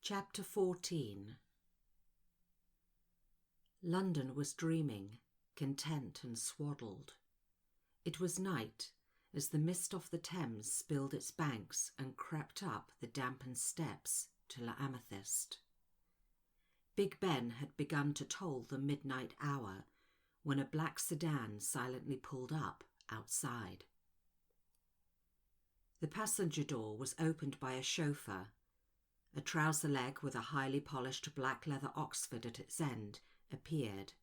Chapter 14. London was dreaming, content and swaddled. It was night, as the mist off the Thames spilled its banks and crept up the dampened steps to La Amethyst. Big Ben had begun to toll the midnight hour when a black sedan silently pulled up outside. The passenger door was opened by a chauffeur. A trouser leg with a highly polished black leather Oxford at its end appeared.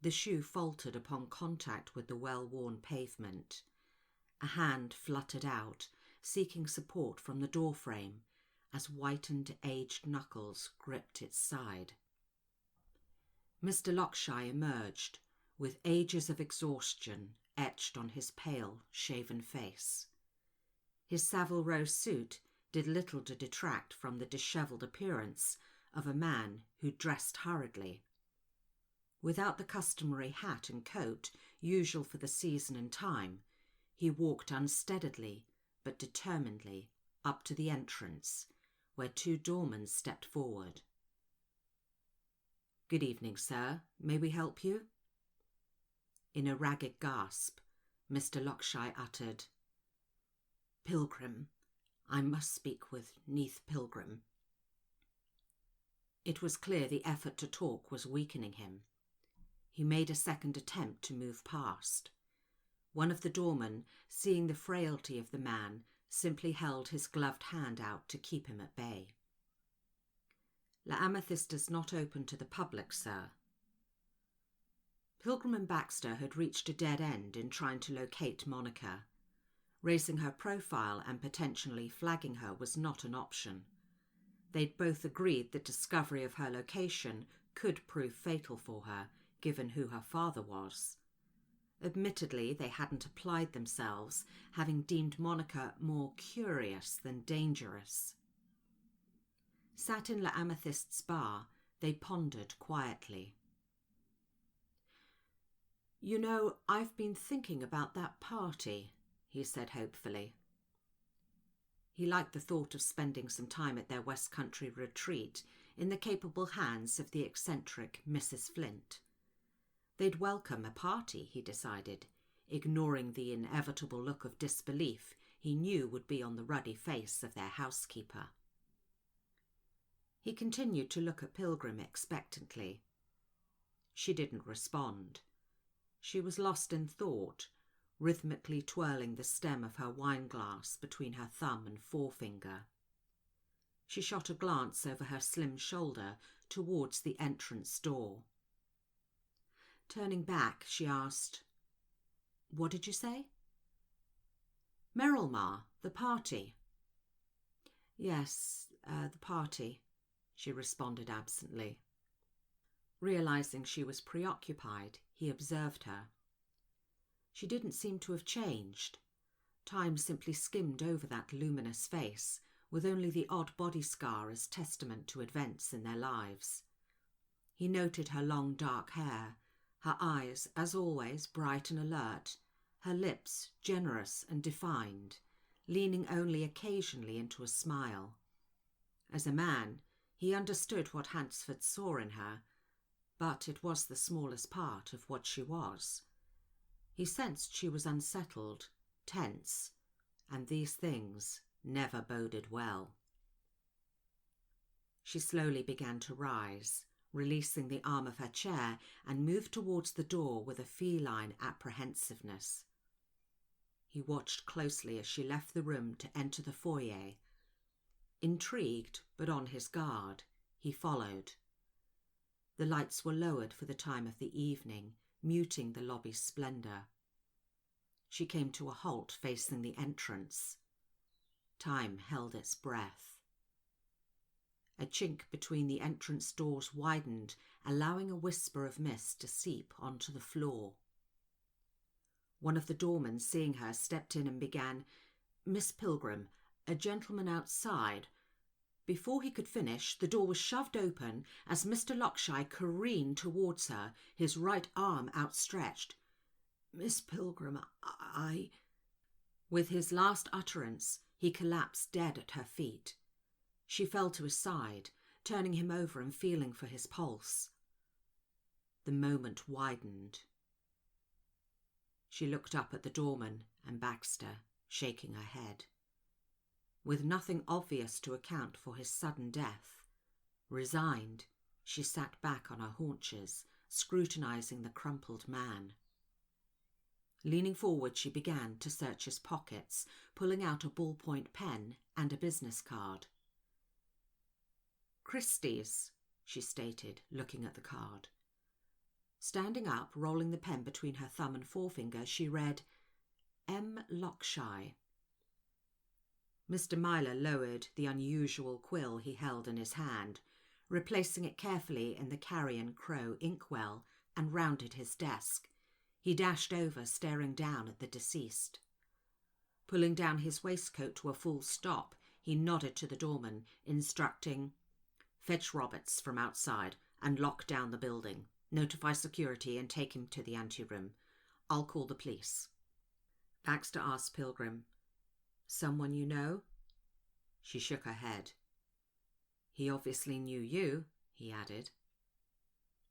The shoe faltered upon contact with the well-worn pavement. A hand fluttered out, seeking support from the doorframe, as whitened, aged knuckles gripped its side. Mr. Lockshire emerged, with ages of exhaustion etched on his pale, shaven face. His Savile Row suit did little to detract from the dishevelled appearance of a man who dressed hurriedly. Without the customary hat and coat usual for the season and time, he walked unsteadily but determinedly up to the entrance, where two doormen stepped forward. "Good evening, sir. May we help you?" In a ragged gasp, Mr. Lockshire uttered, "Pilgrim. I must speak with Neath Pilgrim." It was clear the effort to talk was weakening him. He made a second attempt to move past. One of the doormen, seeing the frailty of the man, simply held his gloved hand out to keep him at bay. "La Amethyst is not open to the public, sir." Pilgrim and Baxter had reached a dead end in trying to locate Monica. Raising her profile and potentially flagging her was not an option. They'd both agreed that discovery of her location could prove fatal for her, given who her father was. Admittedly, they hadn't applied themselves, having deemed Monica more curious than dangerous. Sat in La Amethyst's bar, they pondered quietly. "You know, I've been thinking about that party," he said hopefully. He liked the thought of spending some time at their West Country retreat in the capable hands of the eccentric Mrs. Flint. They'd welcome a party, he decided, ignoring the inevitable look of disbelief he knew would be on the ruddy face of their housekeeper. He continued to look at Pilgrim expectantly. She didn't respond. She was lost in thought, rhythmically twirling the stem of her wineglass between her thumb and forefinger. She shot a glance over her slim shoulder towards the entrance door. Turning back, she asked, "What did you say?" "Merrill-Ma, the party." "Yes, the party," she responded absently. Realizing she was preoccupied, he observed her. She didn't seem to have changed. Time simply skimmed over that luminous face, with only the odd body scar as testament to events in their lives. He noted her long dark hair, her eyes, as always, bright and alert, her lips generous and defined, leaning only occasionally into a smile. As a man, he understood what Hansford saw in her, but it was the smallest part of what she was. He sensed she was unsettled, tense, and these things never boded well. She slowly began to rise, releasing the arm of her chair, and moved towards the door with a feline apprehensiveness. He watched closely as she left the room to enter the foyer. Intrigued, but on his guard, he followed. The lights were lowered for the time of the evening, muting the lobby's splendour. She came to a halt facing the entrance. Time held its breath. A chink between the entrance doors widened, allowing a whisper of mist to seep onto the floor. One of the doormen, seeing her, stepped in and began, "Miss Pilgrim, a gentleman outside." Before he could finish, the door was shoved open as Mr. Lockshire careened towards her, his right arm outstretched. "Miss Pilgrim, I—" With his last utterance, he collapsed dead at her feet. She fell to his side, turning him over and feeling for his pulse. The moment widened. She looked up at the doorman and Baxter, shaking her head. With nothing obvious to account for his sudden death, resigned, she sat back on her haunches, scrutinizing the crumpled man. Leaning forward, she began to search his pockets, pulling out a ballpoint pen and a business card. "Christie's," she stated, looking at the card. Standing up, rolling the pen between her thumb and forefinger, she read, "M. Lockshire." Mr. Myler lowered the unusual quill he held in his hand, replacing it carefully in the Carrion Crow inkwell, and rounded his desk. He dashed over, staring down at the deceased. Pulling down his waistcoat to a full stop, he nodded to the doorman, instructing, "Fetch Roberts from outside and lock down the building. Notify security and take him to the anteroom. I'll call the police." Baxter asked Pilgrim, "Someone you know?" She shook her head. "He obviously knew you," he added.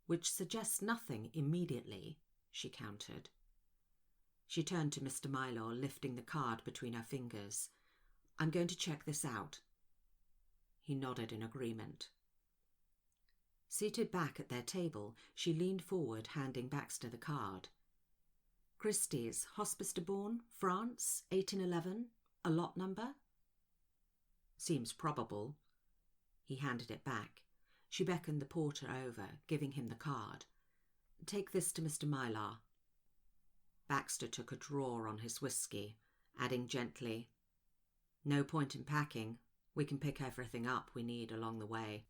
"Which suggests nothing immediately," she countered. She turned to Mr. Myler, lifting the card between her fingers. "I'm going to check this out." He nodded in agreement. Seated back at their table, she leaned forward, handing Baxter the card. "Christie's, Hospice de Bourne, France, 1811, a lot number?" "Seems probable." He handed it back. She beckoned the porter over, giving him the card. "Take this to Mr. Myler." Baxter took a draw on his whiskey, adding gently, "No point in packing. We can pick everything up we need along the way."